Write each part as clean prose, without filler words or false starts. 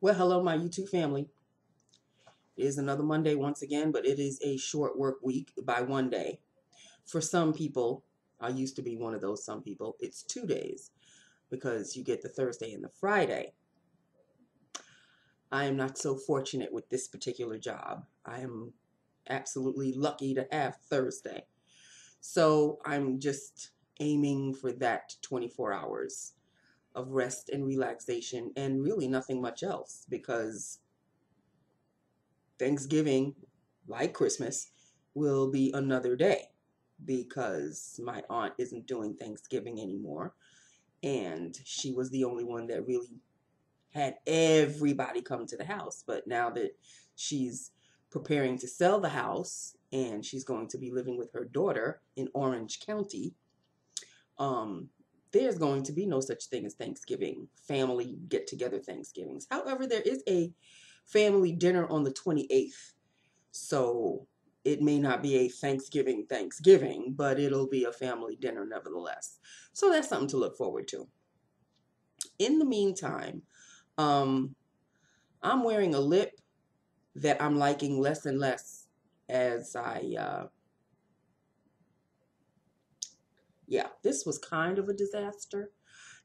Well, hello, my YouTube family. It is another Monday once again, but it is a short work week by one day. For some people, I used to be one of those some people, it's 2 days because you get the Thursday and the Friday. I am not so fortunate with this particular job. I am absolutely lucky to have Thursday. So I'm just aiming for that 24 hours of rest and relaxation and really nothing much else, because Thanksgiving, like Christmas, will be another day because my aunt isn't doing Thanksgiving anymore, and she was the only one that really had everybody come to the house. But now that she's preparing to sell the house and she's going to be living with her daughter in Orange County, there's going to be no such thing as Thanksgiving, family get-together Thanksgivings. However, there is a family dinner on the 28th, so it may not be a Thanksgiving, but it'll be a family dinner nevertheless. So that's something to look forward to. In the meantime, I'm wearing a lip that I'm liking less and less as yeah, this was kind of a disaster.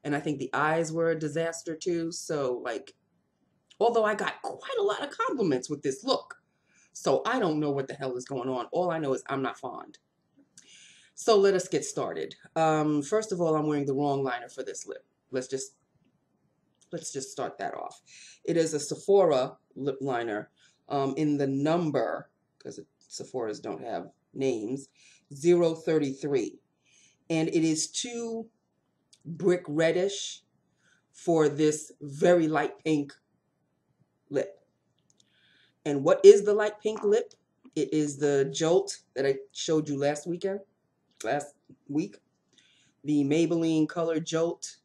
And I think the eyes were a disaster too. So, like, although I got quite a lot of compliments with this look, so I don't know what the hell is going on. All I know is I'm not fond. So let us get started. First of all, I'm wearing the wrong liner for this lip. Let's just start that off. It is a Sephora lip liner in the number, because Sephora's don't have names, 033. And it is too brick reddish for this very light pink lip. And what is the light pink lip? It is the Jolt that I showed you last week. The Maybelline color Jolt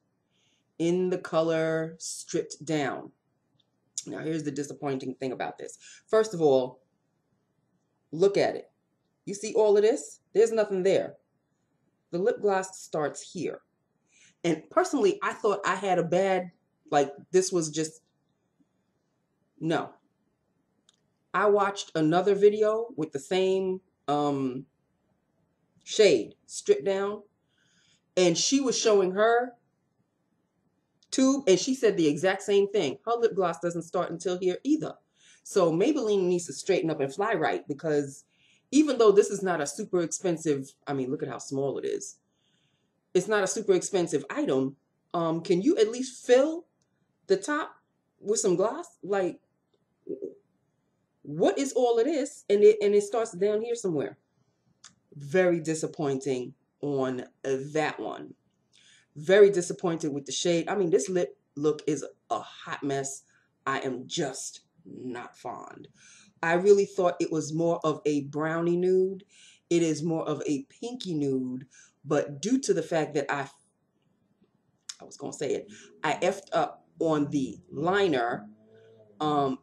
in the color Stripped Down. Now here's the disappointing thing about this. First of all, look at it. You see all of this? There's nothing there. The lip gloss starts here. And personally, I thought I had a bad, like, this was just, no. I watched another video with the same shade, Stripped Down, and she was showing her tube, and she said the exact same thing. Her lip gloss doesn't start until here either. So Maybelline needs to straighten up and fly right, because even though this is not a super expensive, I mean, look at how small it is. It's not a super expensive item. Can you at least fill the top with some gloss? Like, what is all of this? And it starts down here somewhere. Very disappointing on that one. Very disappointed with the shade. I mean, this lip look is a hot mess. I am just not fond. I really thought it was more of a brownie nude. It is more of a pinky nude, but due to the fact that I was going to say it, I effed up on the liner,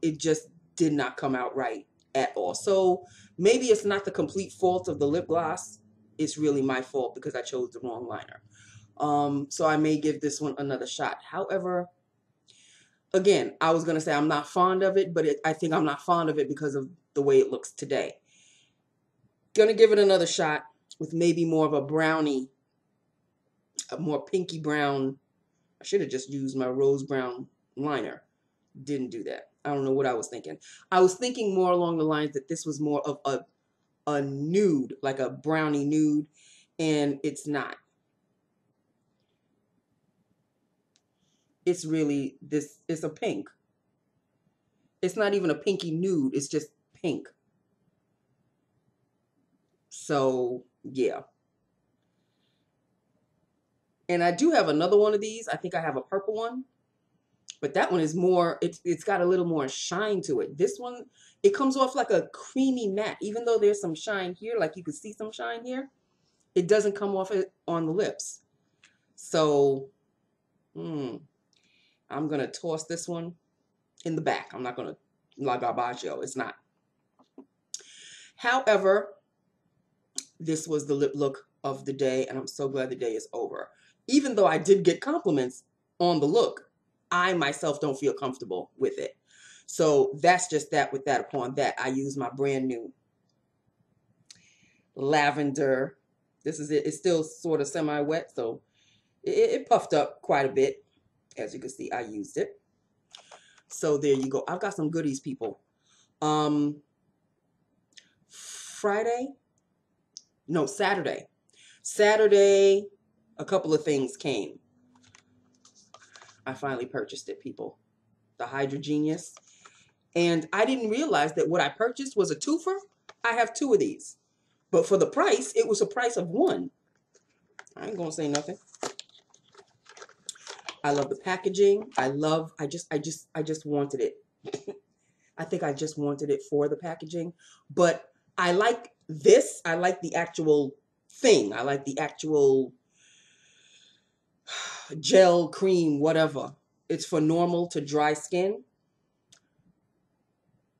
it just did not come out right at all. So maybe it's not the complete fault of the lip gloss. It's really my fault because I chose the wrong liner. So I may give this one another shot. However, again, I was going to say I'm not fond of it, but I think I'm not fond of it because of the way it looks today. Gonna give it another shot with maybe more of a brownie, a more pinky brown. I should have just used my rose brown liner. Didn't do that. I don't know what I was thinking. I was thinking more along the lines that this was more of a nude, like a brownie nude, and it's not. It's really this. It's a pink. It's not even a pinky nude. It's just pink. So yeah. And I do have another one of these. I think I have a purple one, but that one is more, it's got a little more shine to it. This one, it comes off like a creamy matte. Even though there's some shine here, like you can see some shine here, it doesn't come off it on the lips. So, I'm going to toss this one in the back. I'm not going to la garbaggio. It's not. However, this was the lip look of the day, and I'm so glad the day is over. Even though I did get compliments on the look, I myself don't feel comfortable with it. So that's just that with that upon that. I use my brand new lavender. This is it. It's still sort of semi-wet, so it puffed up quite a bit. As you can see, I used it. So there you go. I've got some goodies, people. Saturday, a couple of things came. I finally purchased it, people. The Hydra Genius. And I didn't realize that what I purchased was a twofer. I have 2 of these. But for the price, it was a price of 1. I ain't gonna say nothing. I love the packaging. I just wanted it. I think I just wanted it for the packaging. But I like this. I like the actual thing. I like the actual gel, cream, whatever. It's for normal to dry skin.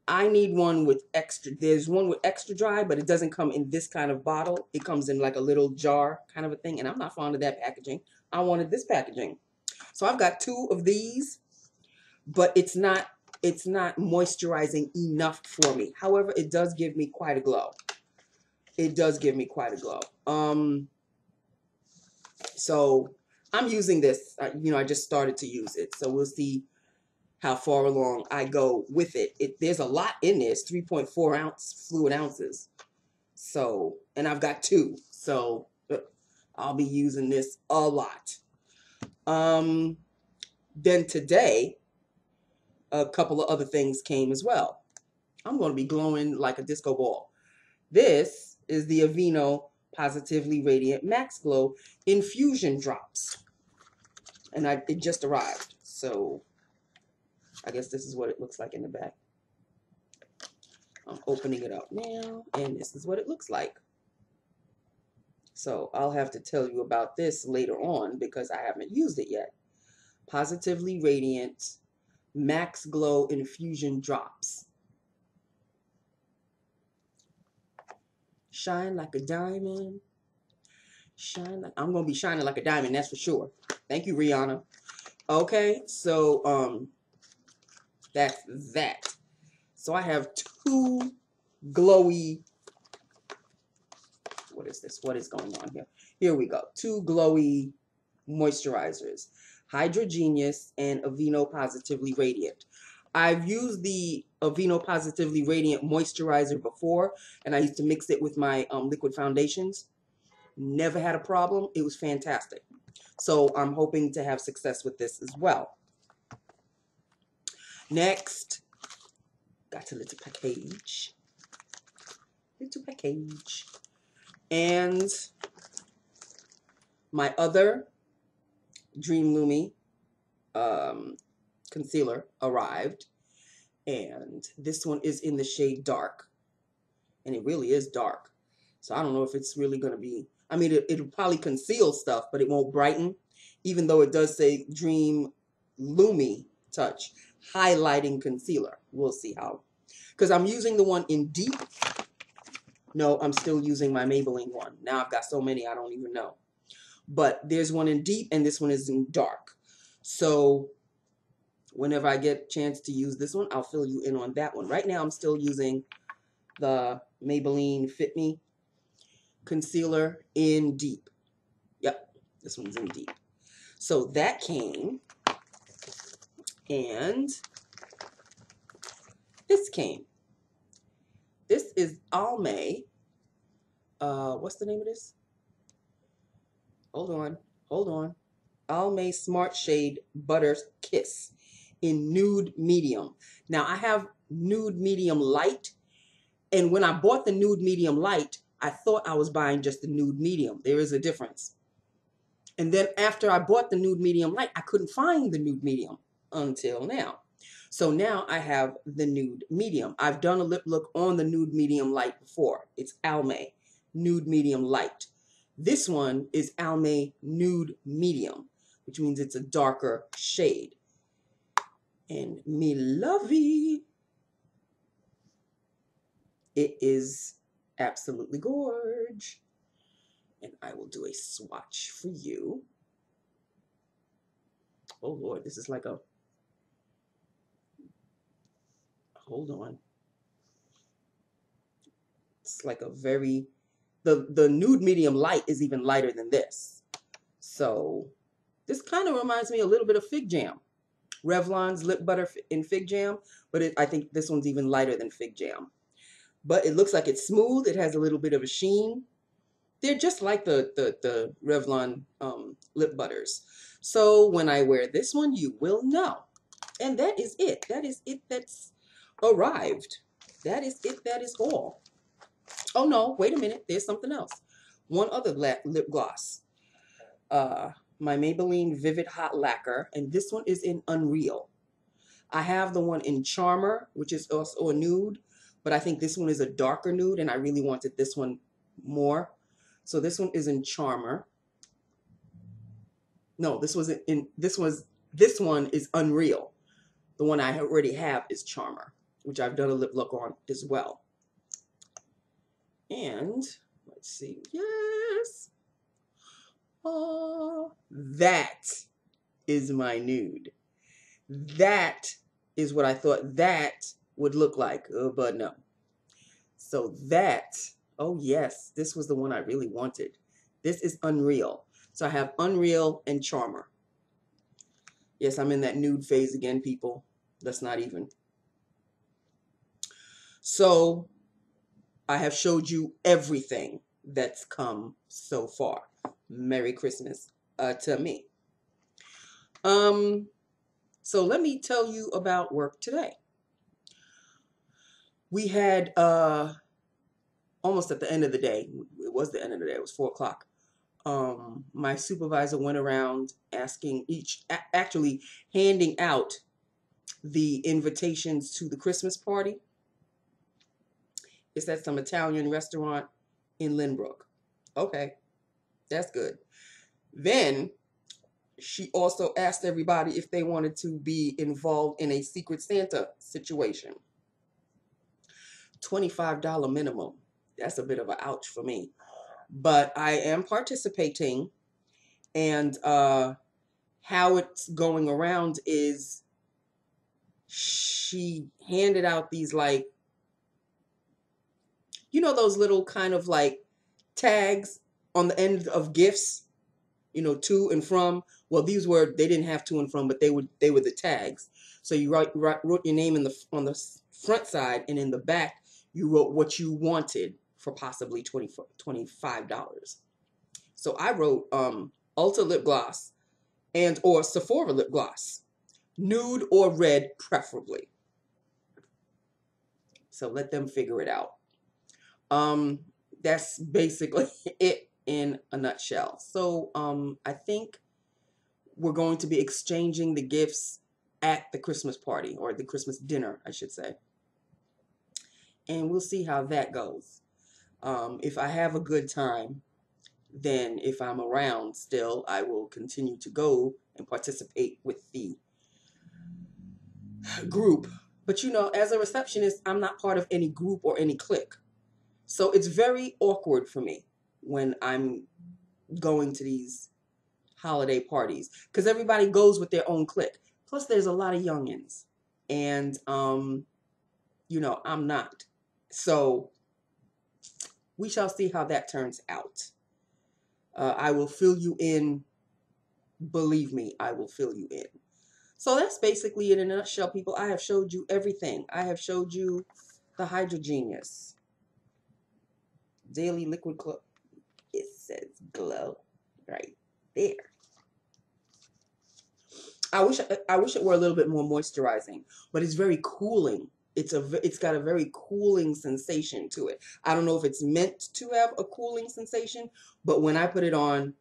I need one with extra. There's one with extra dry, but it doesn't come in this kind of bottle. It comes in like a little jar kind of a thing. And I'm not fond of that packaging. I wanted this packaging. So I've got 2 of these, but it's not moisturizing enough for me. However, it does give me quite a glow. It does give me quite a glow. So I'm using this. I just started to use it. So we'll see how far along I go with it. There's a lot in there. It's 3.4 ounce fluid ounces. So, and I've got 2. So I'll be using this a lot. Then today, a couple of other things came as well. I'm going to be glowing like a disco ball. This is the Aveeno Positively Radiant Max Glow Infusion Drops. And it just arrived. So I guess this is what it looks like in the back. I'm opening it up now, and this is what it looks like. So I'll have to tell you about this later on because I haven't used it yet. Positively Radiant Max Glow Infusion Drops. Shine like a diamond. I'm going to be shining like a diamond, that's for sure. Thank you, Rihanna. Okay, so that's that. So I have 2 glowy. What is this? What is going on here? Here we go. 2 glowy moisturizers. Hydra Genius and Aveeno Positively Radiant. I've used the Aveeno Positively Radiant moisturizer before, and I used to mix it with my liquid foundations. Never had a problem. It was fantastic. So I'm hoping to have success with this as well. Next, got a little package. And my other Dream Lumi concealer arrived. And this one is in the shade Dark. And it really is dark. So I don't know if it's really going to be... I mean, it'll probably conceal stuff, but it won't brighten. Even though it does say Dream Lumi Touch Highlighting Concealer. We'll see how. Because I'm using the one in Deep. No, I'm still using my Maybelline one. Now I've got so many, I don't even know. But there's one in Deep and this one is in Dark. So whenever I get a chance to use this one, I'll fill you in on that one. Right now, I'm still using the Maybelline Fit Me concealer in Deep. Yep, this one's in Deep. So that came, and this came. This is Almay. What's the name of this? Hold on. Almay Smart Shade Butter Kiss in Nude Medium. Now, I have Nude Medium Light, and when I bought the Nude Medium Light, I thought I was buying just the Nude Medium. There is a difference. And then after I bought the Nude Medium Light, I couldn't find the Nude Medium until now. So now I have the Nude Medium. I've done a lip look on the Nude Medium Light before. It's Almay Nude Medium Light. This one is Almay Nude Medium, which means it's a darker shade. And me lovey. It is absolutely gorge. And I will do a swatch for you. Oh Lord, this is like a... hold on. It's like a very, the nude medium light is even lighter than this. So this kind of reminds me a little bit of Fig Jam. Revlon's lip butter in Fig Jam, but I think this one's even lighter than Fig Jam. But it looks like it's smooth. It has a little bit of a sheen. They're just like the Revlon lip butters. So when I wear this one, you will know. And that is it. That is it that's arrived. That is it. That is all. Oh, no. Wait a minute. There's something else. One other lip gloss. My Maybelline Vivid Hot Lacquer. And this one is in Unreal. I have the one in Charmer, which is also a nude. But I think this one is a darker nude. And I really wanted this one more. So this one is in Charmer. No, this one is Unreal. The one I already have is Charmer, which I've done a lip look on as well. And let's see. Yes. Oh, that is my nude. That is what I thought that would look like, but no. So that, oh yes, this was the one I really wanted. This is Unreal. So I have Unreal and Charmer. Yes, I'm in that nude phase again, people. That's not even. So I have showed you everything that's come so far. Merry Christmas to me. So let me tell you about work today. We had almost at the end of the day. It was the end of the day. It was 4 o'clock. My supervisor went around asking actually handing out the invitations to the Christmas party. It's at some Italian restaurant in Lynbrook. Okay, that's good. Then she also asked everybody if they wanted to be involved in a Secret Santa situation. $25 minimum. That's a bit of an ouch for me. But I am participating, and how it's going around is she handed out these, like, you know, those little kind of like tags on the end of gifts, you know, to and from. Well, these were, they didn't have to and from, but they were the tags. So you wrote your name on the front side, and in the back you wrote what you wanted for possibly $25. So I wrote Ulta lip gloss and or Sephora lip gloss, nude or red preferably. So let them figure it out. That's basically it in a nutshell. So I think we're going to be exchanging the gifts at the Christmas party, or the Christmas dinner, I should say. And we'll see how that goes. If I have a good time, then if I'm around still, I will continue to go and participate with the group. But you know, as a receptionist, I'm not part of any group or any clique. So it's very awkward for me when I'm going to these holiday parties, because everybody goes with their own clique. Plus, there's a lot of youngins, and you know, I'm not. So we shall see how that turns out. I will fill you in. Believe me, I will fill you in. So that's basically it in a nutshell, people. I have showed you everything. I have showed you the Hydra Genius Daily Liquid Glow. It says glow right there. I wish it were a little bit more moisturizing, but it's very cooling. It's got a very cooling sensation to it. I don't know if it's meant to have a cooling sensation, but when I put it on,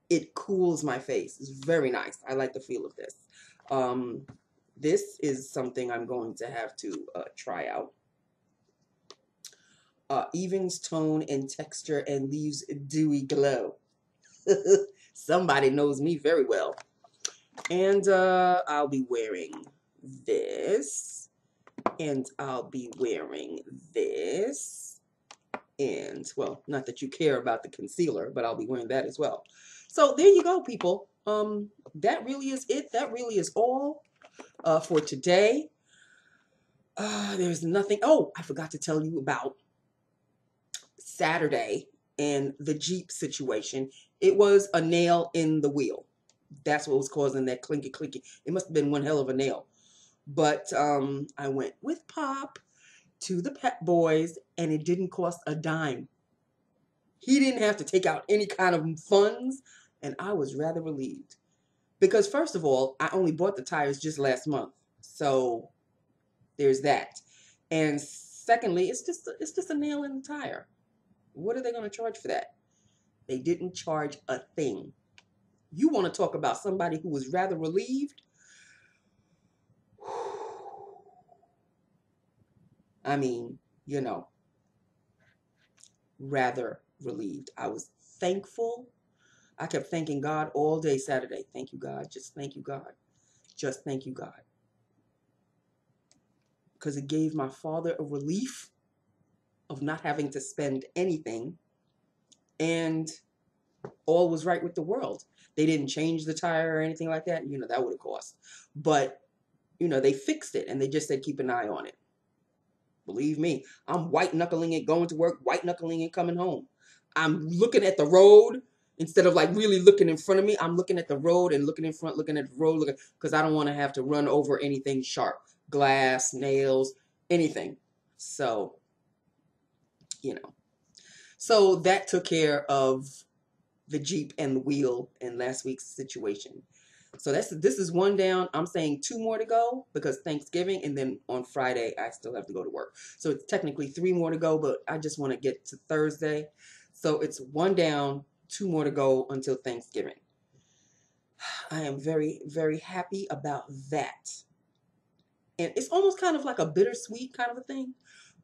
it cools my face. It's very nice. I like the feel of this. This is something I'm going to have to try out. Evens tone and texture and leaves dewy glow. Somebody knows me very well. And I'll be wearing this. And I'll be wearing this. And, well, not that you care about the concealer, but I'll be wearing that as well. So there you go, people. That really is it. That really is all for today. There's nothing. Oh, I forgot to tell you about Saturday and the Jeep situation. It was a nail in the wheel. That's what was causing that clinky clinky. It must have been one hell of a nail. But I went with Pop to the Pep Boys, and it didn't cost a dime. He didn't have to take out any kind of funds, and I was rather relieved. Because first of all, I only bought the tires just last month. So there's that. And secondly, it's just a nail in the tire. What are they going to charge for that? They didn't charge a thing. You want to talk about somebody who was rather relieved? I mean, you know, rather relieved. I was thankful. I kept thanking God all day Saturday. Thank you, God. Just thank you, God. Just thank you, God. Because it gave my father a relief of not having to spend anything. And all was right with the world. They didn't change the tire or anything like that. You know, that would have cost. But, you know, they fixed it and they just said, keep an eye on it. Believe me, I'm white knuckling it, going to work, white knuckling it, coming home. I'm looking at the road instead of like really looking in front of me. I'm looking at the road and looking in front, looking at the road, looking, because I don't want to have to run over anything sharp, glass, nails, anything. So, you know, so that took care of the Jeep and the wheel in last week's situation. So this is one down. I'm saying 2 more to go because Thanksgiving, and then on Friday I still have to go to work. So it's technically 3 more to go, but I just want to get to Thursday. So it's 1 down, 2 more to go until Thanksgiving. I am very, very happy about that. And it's almost kind of like a bittersweet kind of a thing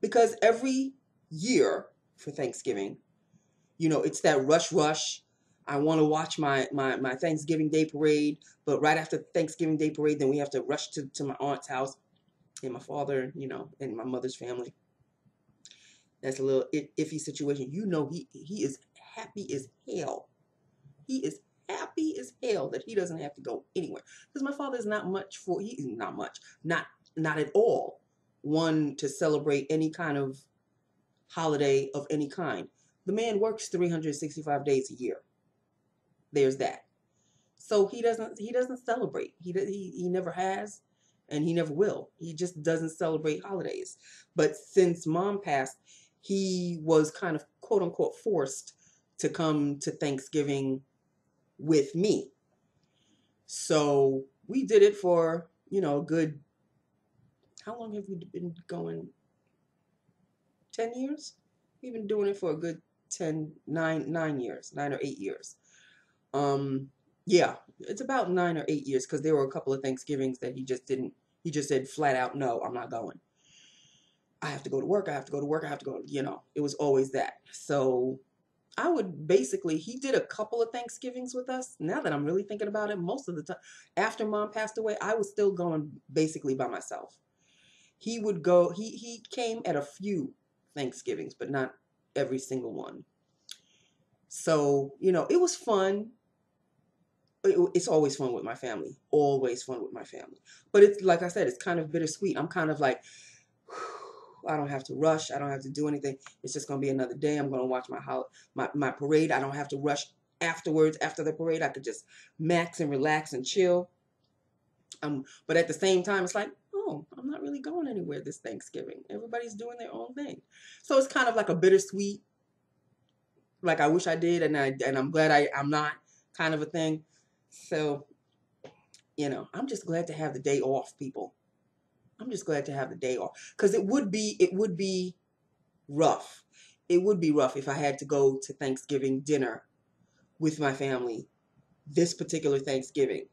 because every year for Thanksgiving, you know, it's that rush. I want to watch my Thanksgiving Day parade, but right after Thanksgiving Day parade, then we have to rush to my aunt's house and my father, you know, and my mother's family. That's a little iffy situation. You know, he is happy as hell. He is happy as hell that he doesn't have to go anywhere because my father is not at all one to celebrate any kind of holiday of any kind. The man works 365 days a year. There's that. So he doesn't celebrate. He never has, and he never will. He just doesn't celebrate holidays. But since Mom passed, he was kind of quote unquote forced to come to Thanksgiving with me. So we did it for, you know, a good, how long have we been going? 10 years? We've been doing it for a good 9 years, 9 or 8 years. Yeah, it's about 9 or 8 years because there were a couple of Thanksgivings that he just said flat out, no, I'm not going. I have to go to work. I have to go to work. I have to go, you know, it was always that. So I would basically, he did a couple of Thanksgivings with us. Now that I'm really thinking about it, most of the time after Mom passed away, I was still going basically by myself. He would go, he came at a few Thanksgivings, but not every single one. So, you know, it was fun. It's always fun with my family. Always fun with my family. But it's like I said, it's kind of bittersweet. I'm kind of like, I don't have to rush. I don't have to do anything. It's just going to be another day. I'm going to watch my parade. I don't have to rush afterwards. After the parade, I could just max and relax and chill. But at the same time, it's like, oh, I'm not really going anywhere this Thanksgiving. Everybody's doing their own thing. So it's kind of like a bittersweet, like I wish I did, and I'm glad I'm not kind of a thing. So, you know, I'm just glad to have the day off, people. I'm just glad to have the day off because it would be rough. It would be rough if I had to go to Thanksgiving dinner with my family this particular Thanksgiving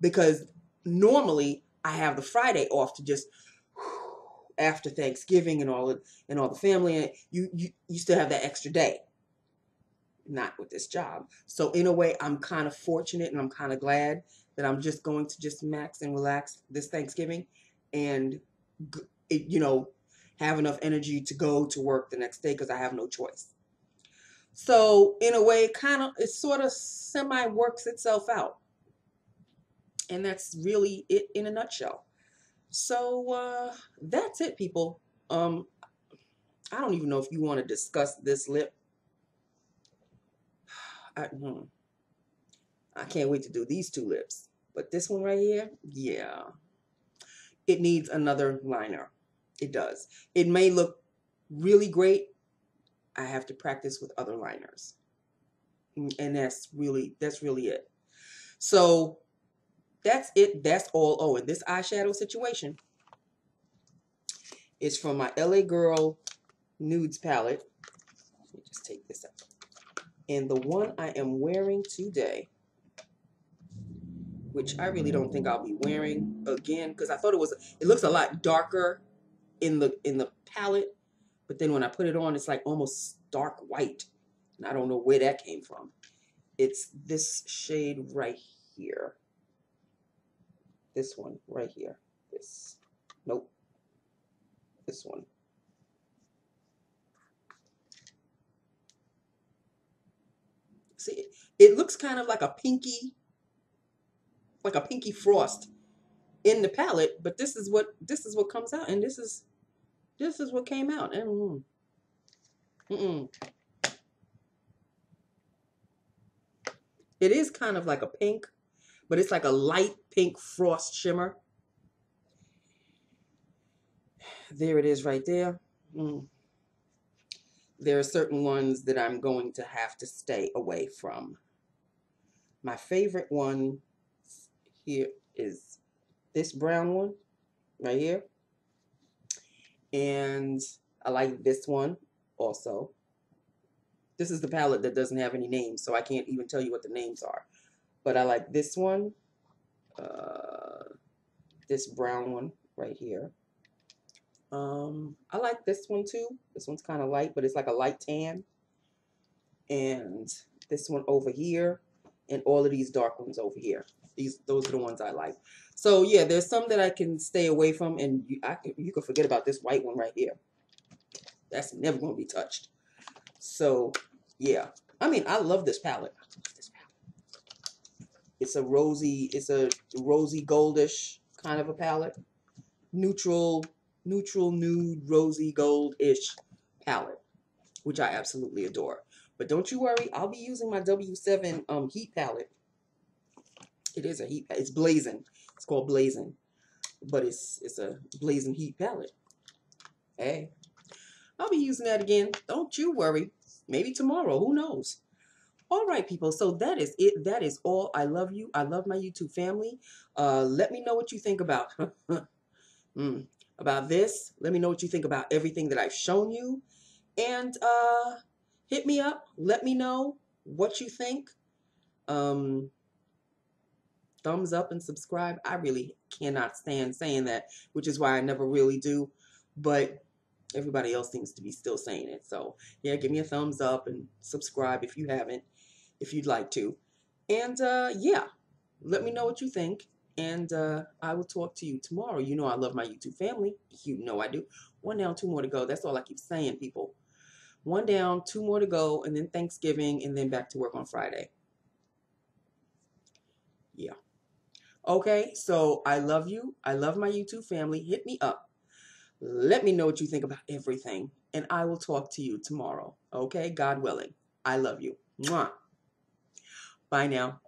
because normally I have the Friday off to just after Thanksgiving and all the family, and you still have that extra day. Not with this job. So in a way, I'm kind of fortunate and I'm kind of glad that I'm just going to just max and relax this Thanksgiving and, you know, have enough energy to go to work the next day because I have no choice. So in a way, it sort of semi works itself out. And that's really it in a nutshell. So that's it, people. I don't even know if you want to discuss this lip. I can't wait to do these two lips. But this one right here, yeah, it needs another liner. It does. It may look really great. I have to practice with other liners. And that's really it. So that's it. That's all. Oh, and this eyeshadow situation is from my LA Girl Nudes palette. Let me just take this out. And the one I am wearing today, which I really don't think I'll be wearing again, because I thought it looks a lot darker in the palette, but then when I put it on, it's like almost dark white, and I don't know where that came from. It's this shade right here. This one right here. Nope. This one. See, it looks kind of like a pinky frost in the palette, but this is what comes out, and this is what came out. And it is kind of like a pink, but it's like a light pink frost shimmer. There it is right there. There are certain ones that I'm going to have to stay away from. My favorite one here is this brown one right here. And I like this one also. This is the palette that doesn't have any names, so I can't even tell you what the names are. But I like this one, this brown one right here. I like this one too. This one's kind of light, but it's like a light tan. And this one over here, and all of these dark ones over here. Those are the ones I like. So yeah, there's some that I can stay away from, and you can forget about this white one right here. That's never going to be touched. So yeah, I mean, I love this palette. It's a rosy goldish kind of a palette. Neutral nude, rosy gold-ish palette, which I absolutely adore. But don't you worry, I'll be using my W7 heat palette. It is a heat. It's blazing. It's called blazing, but it's a blazing heat palette. Hey, I'll be using that again. Don't you worry. Maybe tomorrow. Who knows? All right, people. So that is it. That is all. I love you. I love my YouTube family. Let me know what you think about about this. Let me know what you think about everything that I've shown you, and hit me up. Let me know what you think. Thumbs up and subscribe. I really cannot stand saying that, which is why I never really do. But everybody else seems to be still saying it. So yeah, give me a thumbs up and subscribe if you haven't, if you'd like to. And yeah, let me know what you think. And I will talk to you tomorrow. You know I love my YouTube family. You know I do. One down, two more to go. That's all I keep saying, people. One down, two more to go, and then Thanksgiving, and then back to work on Friday. Yeah. Okay, so I love you. I love my YouTube family. Hit me up. Let me know what you think about everything, and I will talk to you tomorrow. Okay, God willing. I love you. Mwah. Bye now.